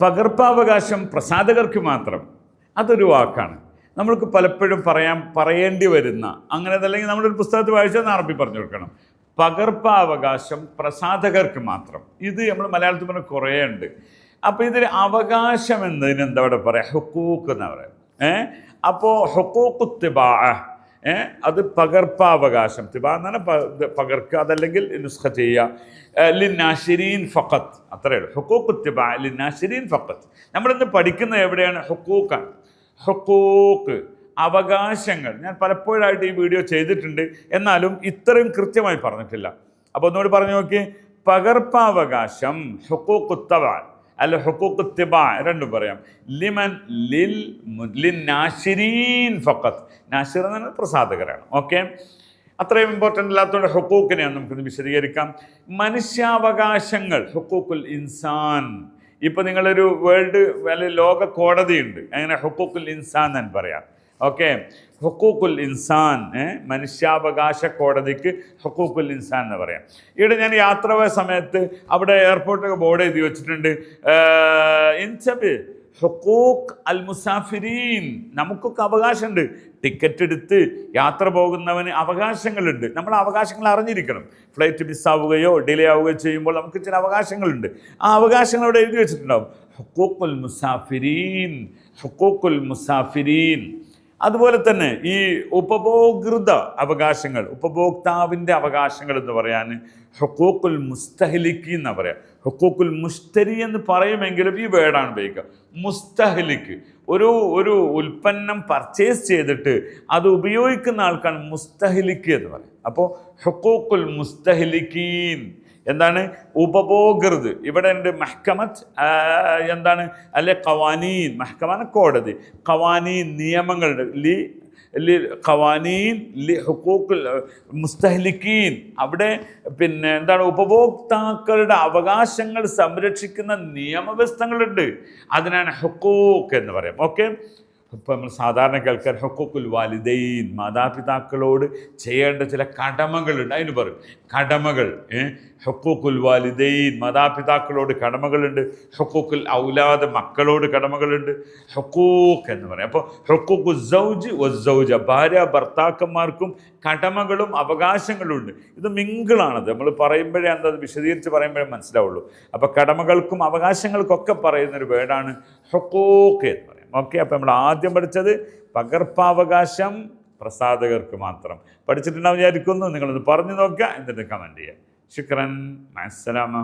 പകർപ്പവകാശം പ്രസാധകർക്ക് മാത്രം, അതൊരു വാക്കാണ്. നമ്മൾക്ക് പലപ്പോഴും പറയേണ്ടി വരുന്ന അങ്ങനെ, അതല്ലെങ്കിൽ നമ്മളൊരു പുസ്തകത്തിൽ വായിച്ചാൽ അറബി പറഞ്ഞു കൊടുക്കണം. പകർപ്പവകാശം പ്രസാധകർക്ക് മാത്രം. ഇത് നമ്മൾ മലയാളത്തിൽ പറഞ്ഞ കുറേ ഉണ്ട്. അപ്പോൾ ഇതിൽ അവകാശം എന്നതിന് എന്താ ഇവിടെ പറയാം? ഹുക്കൂക്ക് എന്നാ പറയാം. അപ്പോൾ ഹുക്കൂക്ക് തിബാ, അത് പകർപ്പവകാശം. തിബാ എന്ന് പറഞ്ഞാൽ പകർക്കുക, അതല്ലെങ്കിൽ നുസ്ഖ ചെയ്യുക. ലിന്നാശിരീൻ ഫഖത്ത്, അത്രയേ ഉള്ളൂ. ഹുക്കൂക്ക് തിബാ ലിന്നാശിരീൻ ഫഖത്ത്. നമ്മളിന്ന് പഠിക്കുന്നത് എവിടെയാണ്? ഹുക്കൂക്കാണ്. ഹുക്കൂക്ക്, അവകാശങ്ങൾ. ഞാൻ പലപ്പോഴായിട്ട് ഈ വീഡിയോ ചെയ്തിട്ടുണ്ട്, എന്നാലും ഇത്രയും കൃത്യമായി പറഞ്ഞിട്ടില്ല. അപ്പോൾ ഒന്നുകൂടി പറഞ്ഞു നോക്കി. പകർപ്പവകാശം ഹുക്കൂക്ക് തബാ അല്ല ഹുക്കൂക്ക് തിബാ, രണ്ടും പറയാം. ലിമൻ ലിന്നാശിരീൻ ഫഖത്ത്. നാശിർ എന്ന് പറഞ്ഞാൽ പ്രസാധകരാണ്. ഓക്കെ, അത്രയും ഇമ്പോർട്ടൻ്റ് അല്ലാത്തതുകൊണ്ട് ഹുക്കൂക്കിനെയാണ് നമുക്കിത് വിശദീകരിക്കാം. മനുഷ്യാവകാശങ്ങൾ, ഹുക്കൂക്കുൽ ഇൻസാൻ. ഇപ്പോൾ നിങ്ങളൊരു വേൾഡ് അല്ലെങ്കിൽ ലോക കോടതിയുണ്ട്, അങ്ങനെ ഹുക്കൂക്കുൽ ഇൻസാൻ എന്ന് പറയാം. ഓക്കെ, ഹുക്കൂക്കുൽ ഇൻസാൻ, മനുഷ്യാവകാശ കോടതിക്ക് ഹുക്കൂക്കുൽ ഇൻസാൻ എന്ന് പറയാം. ഇവിടെ ഞാൻ യാത്ര പോയ സമയത്ത് അവിടെ എയർപോർട്ടൊക്കെ ബോർഡ് എഴുതി വെച്ചിട്ടുണ്ട്, ഇൻസബ് ഹുക്കൂക്ക് അൽ മുസാഫിരീൻ. നമുക്കൊക്കെ അവകാശമുണ്ട്. ടിക്കറ്റ് എടുത്ത് യാത്ര പോകുന്നവന് അവകാശങ്ങളുണ്ട്. നമ്മൾ അവകാശങ്ങൾ അറിഞ്ഞിരിക്കണം. ഫ്ലൈറ്റ് മിസ്സാവുകയോ ഡിലേ ആവുകയോ ചെയ്യുമ്പോൾ നമുക്ക് ചില അവകാശങ്ങളുണ്ട്. ആ അവകാശങ്ങൾ അവിടെ എഴുതി വെച്ചിട്ടുണ്ടാവും. ഹുക്കൂക്കുൽ മുസാഫിരീൻ, ഹുക്കൂക്കുൽ മുസാഫിരീൻ. അതുപോലെ തന്നെ ഈ ഉപഭോക്തൃ അവകാശങ്ങൾ, ഉപഭോക്താവിൻ്റെ അവകാശങ്ങൾ എന്ന് പറയാൻ ഹുക്കൂക്കുൽ മുസ്തഹ്ലിക്ക് എന്ന് പറയാം. ഹുക്കൂക്കുൽ മുസ്തരി എന്ന് പറയുമെങ്കിലും ഈ വേർഡാണ് ഉപയോഗിക്കുക. മുസ്തഹ്ലിക്ക്, ഒരു ഉൽപ്പന്നം പർച്ചേസ് ചെയ്തിട്ട് അത് ഉപയോഗിക്കുന്ന ആൾക്കാണ് മുസ്തഹ്ലിക്ക് എന്ന് പറയും. അപ്പോൾ ഹുക്കൂക്കുൽ മുസ്തഹ്ലിക്കീൻ എന്താണ്? ഉപഭോക്തൃ. ഇവിടെ ഉണ്ട് മഹ്കമത്ത്, എന്താണ് അല്ലെ ഖവാനീൻ. മഹ്കമാണ് കോടതി. ഖവാനീൻ നിയമങ്ങളുണ്ട്. ഖവാനീൻ ലി ഹുക്കൂക്കുൽ മുസ്തഹ്ലിക്കീൻ. അവിടെ പിന്നെ എന്താണ്? ഉപഭോക്താക്കളുടെ അവകാശങ്ങൾ സംരക്ഷിക്കുന്ന നിയമവ്യവസ്ഥകളുണ്ട്. അതിനാണ് ഹുക്കൂക്ക് എന്ന് പറയാം. ഓക്കെ, ഇപ്പോൾ നമ്മൾ സാധാരണ കേൾക്കാൻ ഹുക്കൂക്കുൽ വാലിദൈൻ, മാതാപിതാക്കളോട് ചെയ്യേണ്ട ചില കടമകളുണ്ട്, അതിന് പറയും കടമകൾ. ഹുക്കൂക്കുൽ വാലിദൈൻ, മാതാപിതാക്കളോട് കടമകളുണ്ട്. ഹുക്കൂക്കുൽ ഔലാദ്, മക്കളോട് കടമകളുണ്ട്. ഹുക്കൂക്ക് എന്ന് പറയും. അപ്പോൾ ഹുക്കൂക്കു സൗജ് വസ്സൗജ, ഭാര്യ ഭർത്താക്കന്മാർക്കും കടമകളും അവകാശങ്ങളും ഉണ്ട്. ഇത് മിങ്കിളാണത്. നമ്മൾ പറയുമ്പോഴേ എന്താ വിശദീകരിച്ച് പറയുമ്പോഴേ മനസ്സിലാവുള്ളൂ. അപ്പോൾ കടമകൾക്കും അവകാശങ്ങൾക്കൊക്കെ പറയുന്നൊരു വേർഡാണ് ഹുക്കൂക്ക് എന്ന് പറയും. ഓക്കെ, അപ്പോൾ നമ്മൾ ആദ്യം പഠിച്ചത് പകർപ്പവകാശം പ്രസാധകർക്ക് മാത്രം. പഠിച്ചിട്ടുണ്ടാവും വിചാരിക്കുന്നു. നിങ്ങളൊന്ന് പറഞ്ഞു നോക്കുക, എന്നിട്ട് കമൻറ്റ് ചെയ്യുക. ശുക്രൻ, മഅസ്സലാമ.